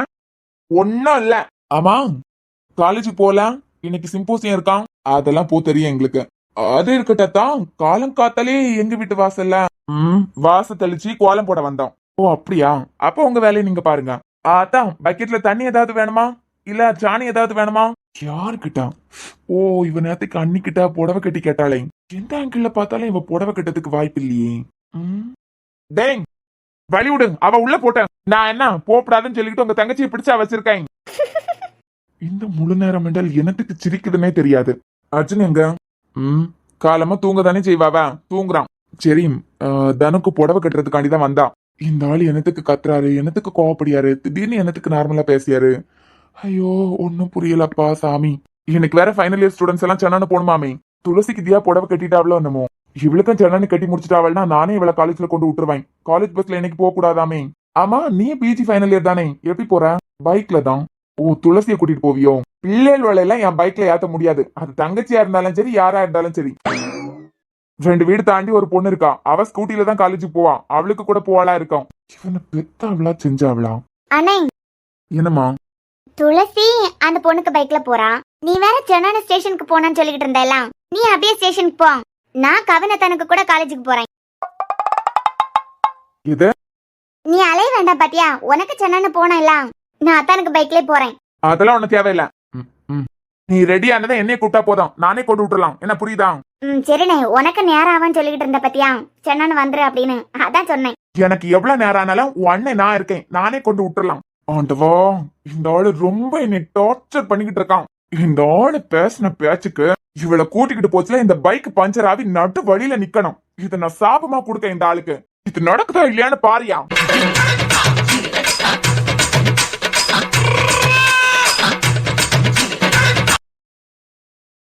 ஒன்னும் இல்ல. ஆமா காலேஜுக்கு போலாம், இன்னைக்கு சிம்போசியம் இருக்கான், அதெல்லாம் போ தெரியும் எங்களுக்கு. அது இருக்கட்டும், காலம் காத்தாலே எங்க வீட்டு வாசல்ல வாச தெளிச்சு கோலம் போட வந்தோம். ஓ அப்படியா? அப்ப உங்க வேலையை நீங்க பாருங்க. அதான் பக்கெட்ல தண்ணி ஏதாவது வேணுமா, இல்ல சாணி ஏதாவது வேணுமா? யாருக்கிட்டா? ஓ இவ நேரத்துக்கு அன்னிக்கிட்ட புடவை கட்டி கேட்டாளே. எந்த ஆங்கிள் பார்த்தாலும் இவ புடவை கட்டத்துக்கு வாய்ப்பு இல்லையே. டேய் வழி விடு, அவ உள்ள போட்டேன். நான் என்ன போப்படாதுன்னு சொல்லிக்கிட்டு உங்க தங்கச்சியை பிடிச்சா வச்சிருக்கேன். இந்த முழு நேரம் என்றால் எனத்துக்கு சிரிக்குதுன்னே தெரியாது. அர்ஜுன் எங்க? காலமா தூங்க தானே செய்வாவா? தூங்குறான். சரி தனுக்கு புடவை கட்டுறதுக்காண்டிதான் வந்தா. இந்த ஆள் எனத்துக்கு கத்துறாரு, எனத்துக்கு கோவப்படியாரு, திடீர்னு எனத்துக்கு நார்மலா பேசியாரு. ஐயோ ஒன்னும் புரியலப்பா சாமி. எனக்கு வேற ஃபைனல் இயர் ஸ்டூடெண்ட்ஸ் எல்லாம் சென்னான்னு போகணுமாமே. துளசிக்கு தியா புடவை கட்டிட்டாவளோ என்னமோ. இவளுக்கும் சென்னான்னு கட்டி முடிச்சிட்டாவள்னா நானே இவளை காலேஜ்ல கொண்டு விட்டுருவேன். காலேஜ் பஸ்ல எனக்கு போக கூடாதாமே. ஆமா நீ பிஜி ஃபைனல் இயர் தானே, எப்படி போற? பைக்ல தான். ஓ துளசியை கூட்டிட்டு போவியோ? பிள்ளைகள் வேலையெல்லாம் என் பைக்ல ஏத்த முடியாது. அது தங்கச்சியா இருந்தாலும் சரி யாரா இருந்தாலும் சரி. 2 வீடு தாண்டி ஒரு பொண்ணு இருக்கா, அவ ஸ்கூட்டில தான் காலேஜுக்கு போவா. அவளுக்கு கூட போவாளா இருக்கும். இவனை பெத்தாவளா செஞ்சாவளா? அண்ணே என்னம்மா? துளசி அந்த பொண்ணுக்கு பைக்ல போறா, நீ வேற சென்னை ஸ்டேஷனுக்கு போனான்னு சொல்லிக்கிட்டு இருந்தல, நீ அப்படியே ஸ்டேஷனுக்கு போ. நான் கவினத்தனுக்கு கூட காலேஜுக்கு போறேன். இது நீ அலைய வேண்டாம் பாத்தியா, உனக்கு சென்னை போனா இல்ல, நான் அத்தானுக்கு பைக்லயே போறேன். அதெல்லாம் ஒண்ணு தேவையில்ல. நீ ரெடி ஆனதை என்னைய கூப்பிட்டா போதும், நானே கொண்டு விட்டுறலாம். என்ன புரியுதா? சரிண்ணே, உனக்கு நேரம் ஆவான்னு சொல்லிக்கிட்டு இருந்த பாத்தியா, சென்னை வந்துரு அப்படின்னு, அதான் சொன்னேன். எனக்கு எவ்வளவு நேரம் ஆனாலும் உன் அண்ணன் நான் இருக்கேன், நானே கொண்டு விட்டுறலாம். ஆண்டவா, இந்த ஆளு ரொம்ப என்னை டார்ச்சர் பண்ணிக்கிட்டு இருக்கான். இந்த ஆளு பேசின பேச்சுக்கு இவளை கூட்டிக்கிட்டு போச்சுல இந்த பைக் பஞ்சர் ஆகி நடு வழியில நிக்கணும். இதை நான் சாபமா கொடுக்க இந்த ஆளுக்கு. இது நடக்குதா இல்லையான்னு பாரியா.